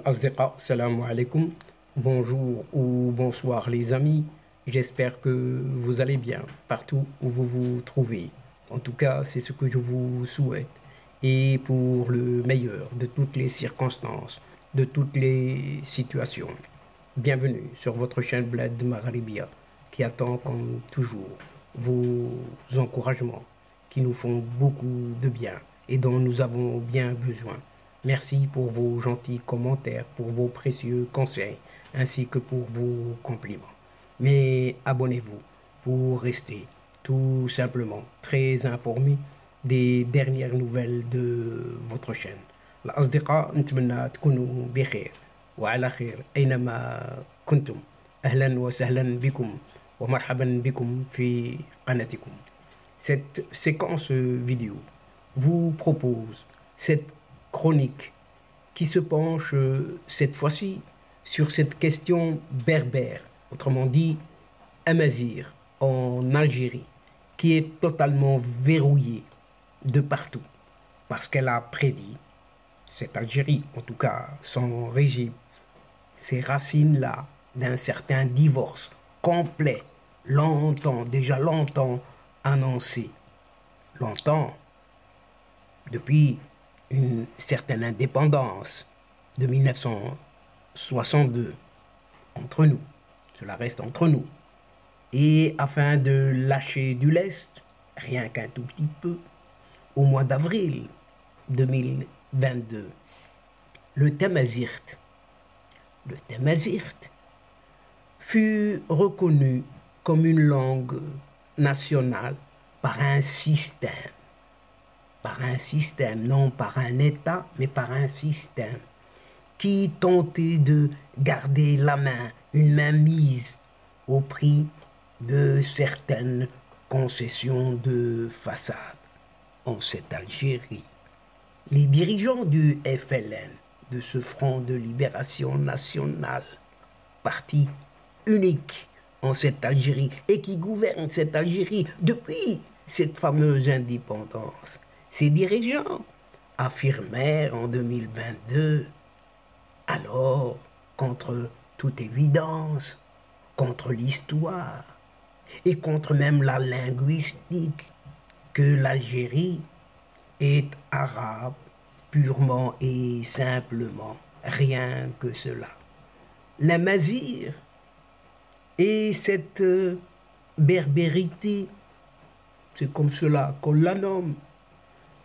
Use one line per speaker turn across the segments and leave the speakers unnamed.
Asdiqa, salam alaikum. Bonjour ou bonsoir les amis. J'espère que vous allez bien partout où vous vous trouvez. En tout cas, c'est ce que je vous souhaite. Et pour le meilleur de toutes les circonstances, de toutes les situations. Bienvenue sur votre chaîne Bled Maghribia qui attend comme toujours vos encouragements qui nous font beaucoup de bien et dont nous avons bien besoin. Merci pour vos gentils commentaires, pour vos précieux conseils, ainsi que pour vos compliments. Mais abonnez-vous pour rester tout simplement très informé des dernières nouvelles de votre chaîne. الأصدقاء نتمنى تكونوا بخير وعلى خير أينما كنتم. أهلا وسهلا بكم ومرحبا بكم في قناتكم. Cette séquence vidéo vous propose cette chronique qui se penche cette fois-ci sur cette question berbère, autrement dit Amazigh en Algérie, qui est totalement verrouillée de partout, parce qu'elle a prédit, cette Algérie, en tout cas son régime, ces racines-là d'un certain divorce complet, déjà longtemps annoncé, longtemps, depuis une certaine indépendance de 1962 entre nous, cela reste entre nous, et afin de lâcher du lest, rien qu'un tout petit peu, au mois d'avril 2022, le Tamazight fut reconnu comme une langue nationale par un système, non par un État, mais par un système qui tentait de garder une main mise au prix de certaines concessions de façade en cette Algérie. Les dirigeants du FLN, de ce Front de Libération Nationale, parti unique en cette Algérie et qui gouverne cette Algérie depuis cette fameuse indépendance, ces dirigeants affirmèrent en 2022, alors, contre toute évidence, contre l'histoire et contre même la linguistique, que l'Algérie est arabe purement et simplement, rien que cela. L'Amazigh et cette berbérité, c'est comme cela qu'on la nomme,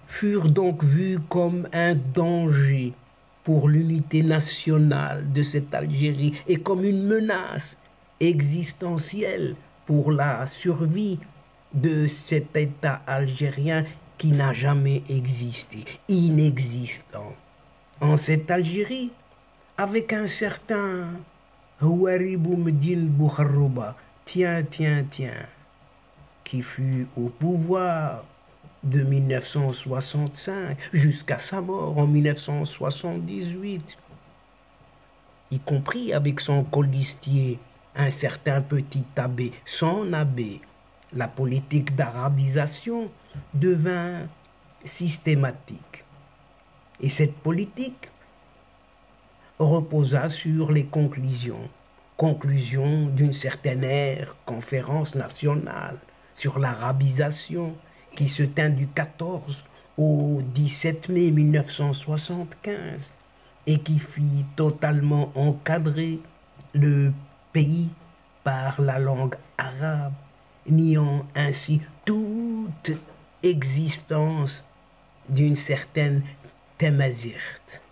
furent donc vus comme un danger pour l'unité nationale de cette Algérie et comme une menace existentielle pour la survie de cet État algérien qui n'a jamais existé, inexistant. En cette Algérie, avec un certain Houari Boumediene Boukharouba, tiens, qui fut au pouvoir de 1965 jusqu'à sa mort en 1978, y compris avec son colistier, un certain petit abbé, son abbé. La politique d'arabisation devint systématique. Et cette politique reposa sur les conclusions d'une certaine ère, conférence nationale sur l'arabisation, qui se tint du 14 au 17 mai 1975 et qui fit totalement encadrer le pays par la langue arabe, niant ainsi toute existence d'une certaine Tamazight.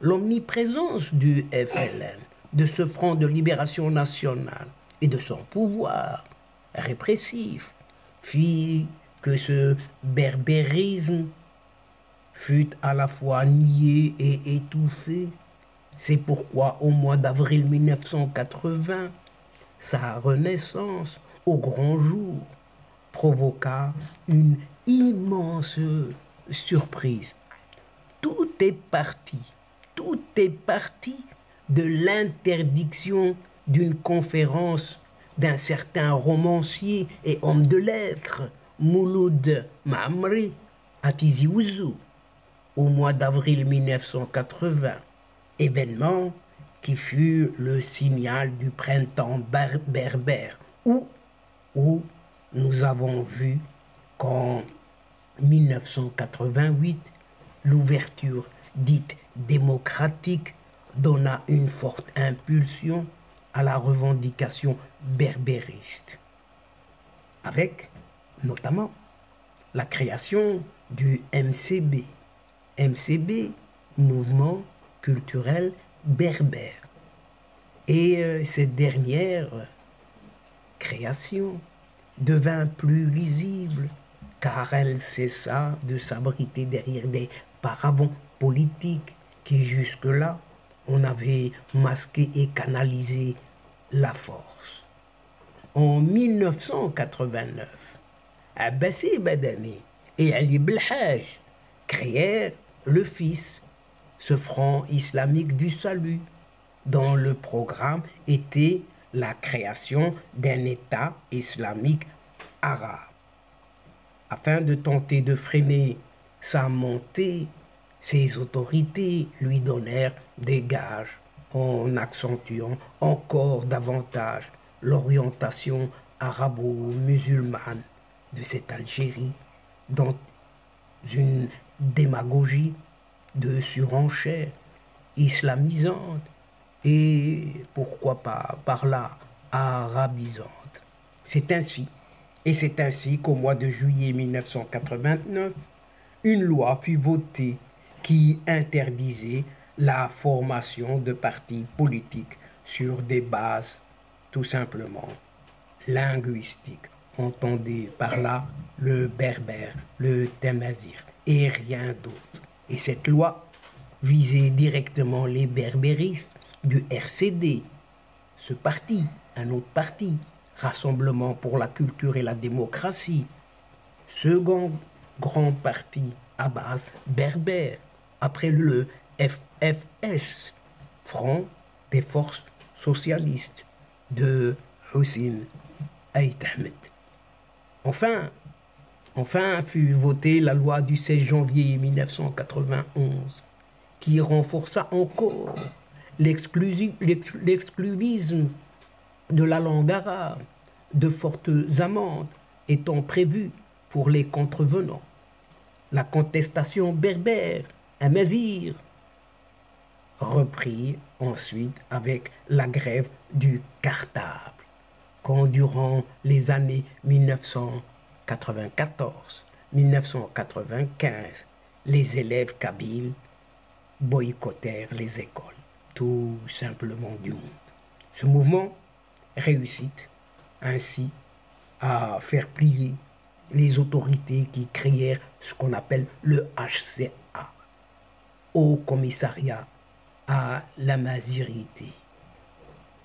L'omniprésence du FLN, de ce Front de Libération Nationale et de son pouvoir répressif fit que ce berbérisme fut à la fois nié et étouffé. C'est pourquoi au mois d'avril 1980, sa renaissance au grand jour provoqua une immense surprise. Tout est parti de l'interdiction d'une conférence d'un certain romancier et homme de lettres, Mouloud Maamri, à Tizi Ouzou, au mois d'avril 1980, événement qui fut le signal du printemps berbère, où nous avons vu qu'en 1988, l'ouverture dite démocratique donna une forte impulsion à la revendication berbériste, avec notamment la création du MCB, Mouvement culturel berbère. Et cette dernière création devint plus lisible car elle cessa de s'abriter derrière des paravents politiques qui jusque-là on avait masqué et canalisé la force. En 1989, Abbassi Badami et Ali Belhaj créèrent le FIS, ce Front islamique du salut, dont le programme était la création d'un État islamique arabe. Afin de tenter de freiner sa montée, ses autorités lui donnèrent des gages en accentuant encore davantage l'orientation arabo-musulmane de cette Algérie dans une démagogie de surenchère islamisante et pourquoi pas par là arabisante. C'est ainsi qu'au mois de juillet 1989, une loi fut votée qui interdisait la formation de partis politiques sur des bases tout simplement linguistiques. Entendez par là le berbère, le tamazight et rien d'autre. Et cette loi visait directement les berbéristes du RCD, ce parti, un autre parti, Rassemblement pour la culture et la démocratie, second grand parti à base berbère, après le FFS, Front des forces socialistes de Hussein Ait Ahmed. Enfin fut votée la loi du 16 janvier 1991 qui renforça encore l'exclusivisme de la langue arabe, de fortes amendes étant prévues pour les contrevenants. La contestation berbère, amazigh, reprit ensuite avec la grève du cartable, quand durant les années 1994-1995, les élèves kabyles boycottèrent les écoles, tout simplement du monde. Ce mouvement réussit ainsi à faire plier les autorités qui créèrent ce qu'on appelle le HCA, Haut Commissariat à l'Amazirité,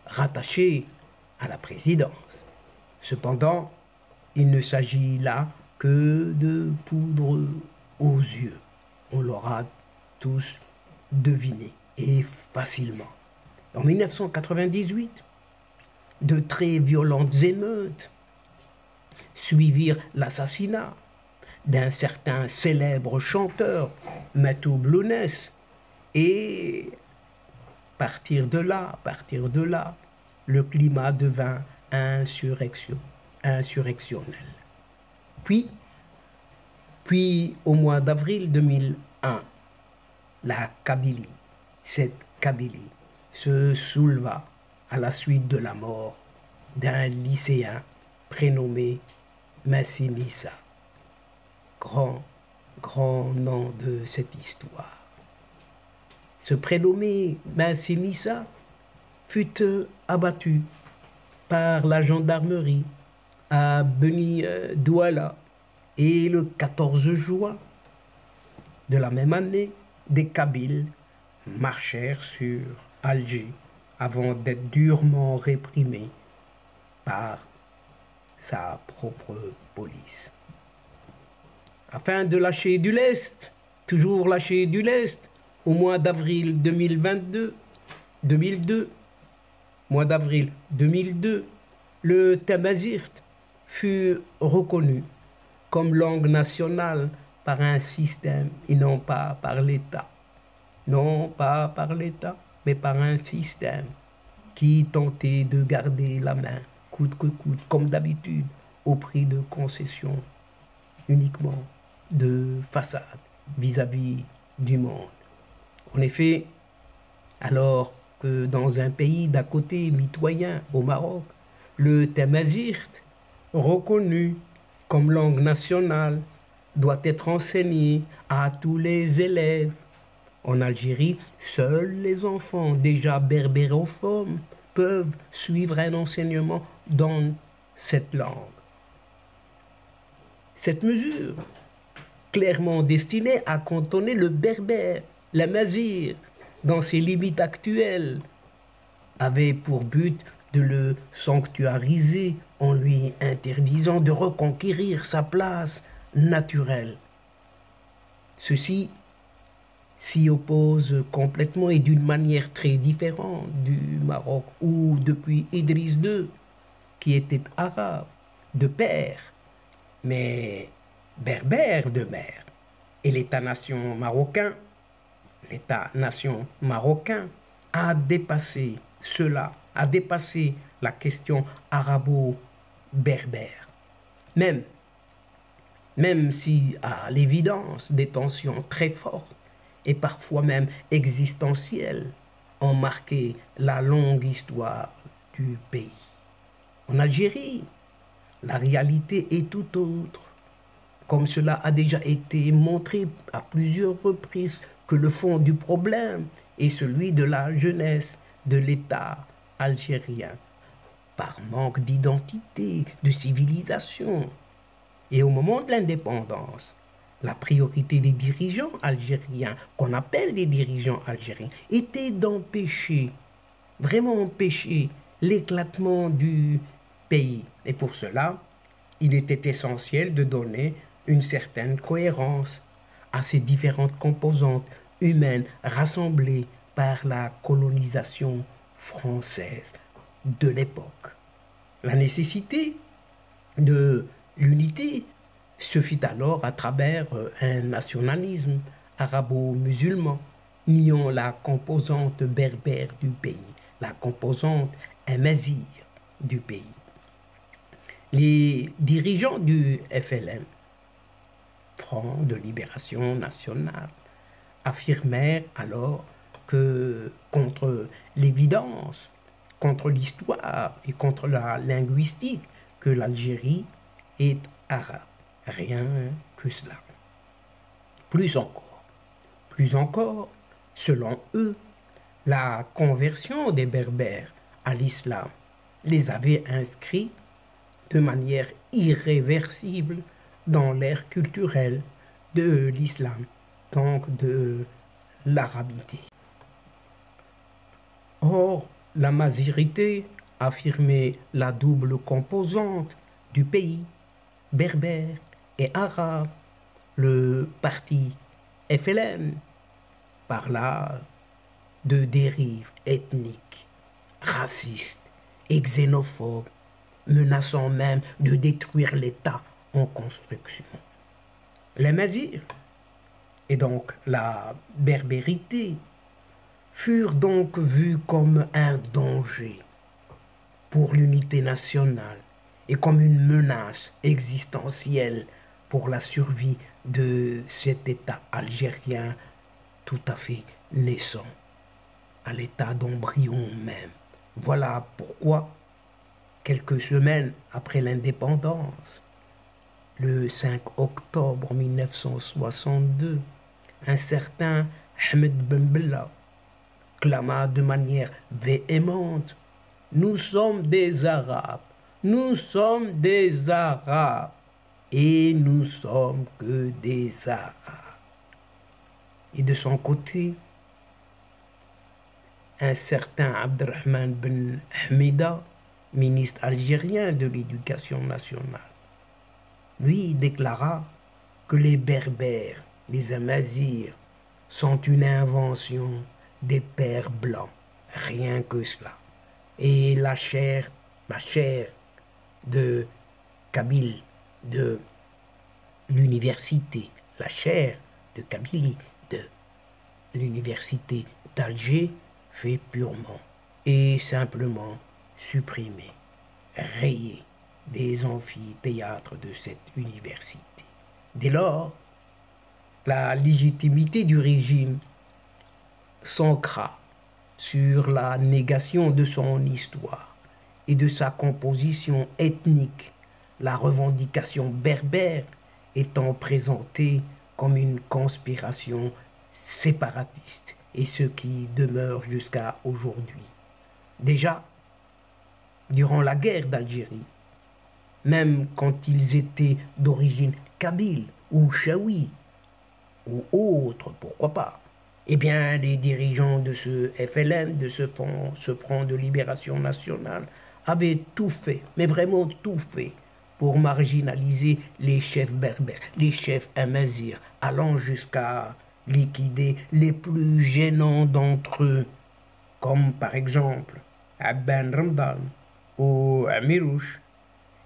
rattaché à la présidence. Cependant, il ne s'agit là que de poudre aux yeux. On l'aura tous deviné et facilement. En 1998, de très violentes émeutes suivirent l'assassinat d'un certain célèbre chanteur, Matou Blounès, et à partir de là, le climat devint insurrectionnel. Puis, au mois d'avril 2001, la Kabylie, cette Kabylie, se souleva à la suite de la mort d'un lycéen prénommé Massinissa. Grand nom de cette histoire. Ce prénommé Massinissa fut abattu par la gendarmerie à Beni Douala et le 14 juin de la même année, des Kabyles marchèrent sur Alger avant d'être durement réprimés par sa propre police. Afin de lâcher du lest, toujours lâcher du lest, au mois d'avril 2002, le tamazight fut reconnu comme langue nationale par un système et non pas par l'État. non pas par l'État, mais par un système qui tentait de garder la main, coûte que coûte, comme d'habitude, au prix de concessions uniquement de façade vis-à-vis du monde. En effet, alors que dans un pays d'à côté mitoyen, au Maroc, le tamazight, reconnu comme langue nationale, doit être enseigné à tous les élèves. En Algérie, seuls les enfants déjà berbérophones peuvent suivre un enseignement dans cette langue. Cette mesure, clairement destinée à cantonner le berbère, la mazir, dans ses limites actuelles, avait pour but de le sanctuariser en lui interdisant de reconquérir sa place naturelle. Ceci s'y oppose complètement et d'une manière très différente du Maroc où depuis Idriss II, qui était arabe de père, mais berbère de mère, et l'État-nation marocain a dépassé cela, a dépassé la question arabo-berbère. Même si à l'évidence des tensions très fortes et parfois même existentielles ont marqué la longue histoire du pays. En Algérie, la réalité est tout autre. Comme cela a déjà été montré à plusieurs reprises que le fond du problème est celui de la jeunesse de l'État algérien, par manque d'identité, de civilisation. Et au moment de l'indépendance, la priorité des dirigeants algériens, qu'on appelle des dirigeants algériens, était d'empêcher, vraiment empêcher, l'éclatement du pays. Et pour cela, il était essentiel de donner une certaine cohérence à ces différentes composantes humaines rassemblées par la colonisation française de l'époque. La nécessité de l'unité se fit alors à travers un nationalisme arabo-musulman, niant la composante berbère du pays, la composante amazigh du pays. Les dirigeants du FLN, Front de Libération Nationale, affirmèrent alors que contre l'évidence, contre l'histoire et contre la linguistique, que l'Algérie est arabe. Rien que cela. Plus encore, selon eux, la conversion des Berbères à l'islam les avait inscrits de manière irréversible dans l'ère culturelle de l'islam, donc de l'arabité. Or, la mazirité affirmait la double composante du pays, berbère et arabe. Le parti FLN parla de dérives ethniques, racistes et xénophobes, menaçant même de détruire l'État en construction. Les Mazirs, et donc la berbérité, furent donc vus comme un danger pour l'unité nationale et comme une menace existentielle pour la survie de cet État algérien tout à fait naissant, à l'état d'embryon même. Voilà pourquoi, quelques semaines après l'indépendance, le 5 octobre 1962, un certain Ahmed Ben Bella clama de manière véhémente: nous sommes des Arabes, nous sommes des Arabes, et nous sommes que des Arabes. Et de son côté, un certain Abdelrahman Ben Hamida, ministre algérien de l'Éducation nationale, lui déclara que les Berbères, les Amazirs, sont une invention des pères blancs, rien que cela. Et la chair de Kabylie, de l'université, la chair de Kabylie, de l'université d'Alger fait purement et simplement supprimer, rayer des amphithéâtres de cette université. Dès lors, la légitimité du régime s'ancra sur la négation de son histoire et de sa composition ethnique, la revendication berbère étant présentée comme une conspiration séparatiste, et ce qui demeure jusqu'à aujourd'hui. Déjà, durant la guerre d'Algérie, même quand ils étaient d'origine kabyle ou chaoui ou autre, pourquoi pas, eh bien, les dirigeants de ce FLN, de ce Front de Libération Nationale, avaient tout fait, mais vraiment tout fait, pour marginaliser les chefs berbères, les chefs amazirs, allant jusqu'à liquider les plus gênants d'entre eux, comme par exemple Abban Ramdan ou Amirouche,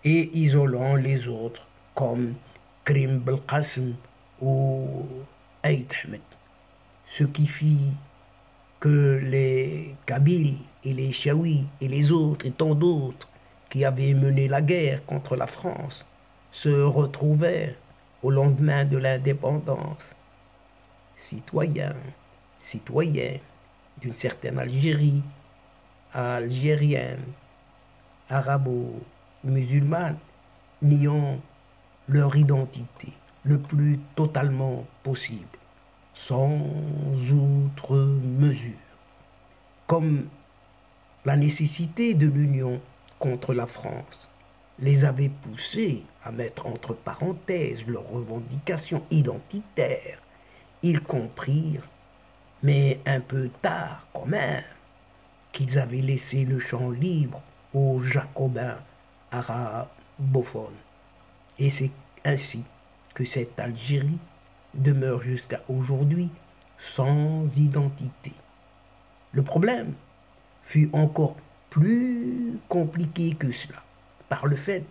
et isolant les autres comme Krim Belkacem ou Aït Ahmed. Ce qui fit que les Kabyles et les Chaouis et les autres et tant d'autres qui avaient mené la guerre contre la France se retrouvèrent au lendemain de l'indépendance, citoyens, citoyennes d'une certaine Algérie, algérienne, arabo-musulmane, niant leur identité le plus totalement possible, sans outre mesure, comme la nécessité de l'union contre la France les avait poussés à mettre entre parenthèses leurs revendications identitaires. Ils comprirent, mais un peu tard quand même, qu'ils avaient laissé le champ libre aux Jacobins arabophones. Et c'est ainsi que cette Algérie demeure jusqu'à aujourd'hui sans identité. Le problème fut encore plus compliqué que cela, par le fait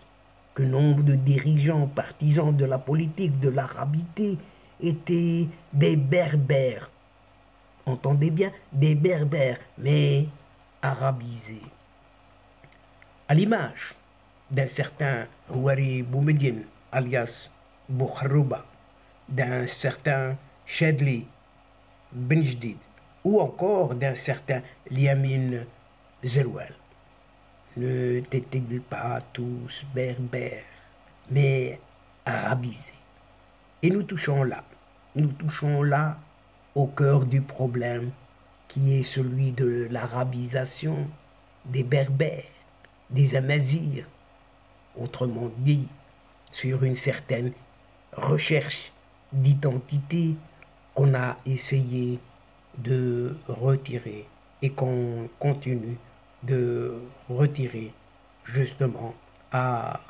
que nombre de dirigeants partisans de la politique de l'arabité étaient des berbères. Entendez bien, des berbères, mais arabisés. À l'image d'un certain Houari Boumediene, alias Boukhrouba, d'un certain Chadli Benjdid, ou encore d'un certain Liamine Zerouel. Ne étaient-ils pas tous berbères, mais arabisés? Et nous touchons là au cœur du problème qui est celui de l'arabisation des berbères, des amazirs, autrement dit, sur une certaine recherche d'identité qu'on a essayé de retirer et qu'on continue de retirer justement à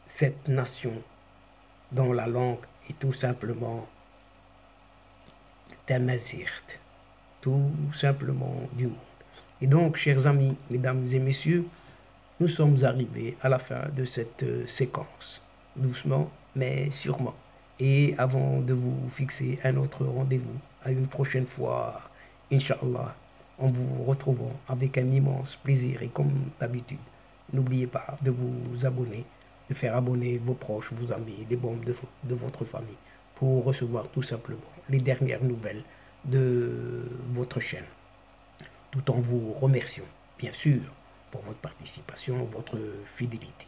cette nation dont la langue est tout simplement tamazirt, tout simplement du monde. Et donc, chers amis, mesdames et messieurs, nous sommes arrivés à la fin de cette séquence, doucement mais sûrement. Et avant de vous fixer un autre rendez-vous, à une prochaine fois, Inch'Allah, en vous retrouvant avec un immense plaisir. Et comme d'habitude, n'oubliez pas de vous abonner, de faire abonner vos proches, vos amis, les membres de votre famille, pour recevoir tout simplement les dernières nouvelles de votre chaîne. Tout en vous remerciant, bien sûr, pour votre participation, votre fidélité,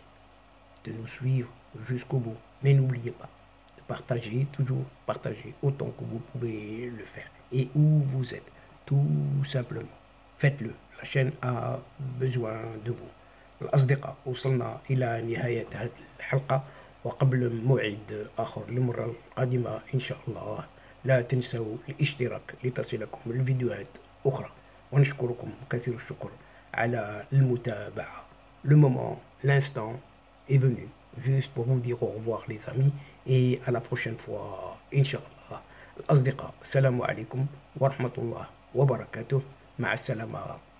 de nous suivre jusqu'au bout. Mais n'oubliez pas de partager, toujours partager autant que vous pouvez le faire. Et où vous êtes, tout simplement, faites-le. La chaîne a besoin de vous. الأصدقاء وصلنا إلى نهاية هذه الحلقة، وقبل موعد آخر للمرة القادمة إن شاء الله لا تنسوا الاشتراك لتصلكم الفيديوهات أخرى، ونشكركم كثير الشكر على المتابعة. Le moment, l'instant est venu, juste pour vous dire au revoir les amis, et à la prochaine fois Inch'Allah. الأصدقاء السلام عليكم ورحمة الله وبركاته. مع السلامة.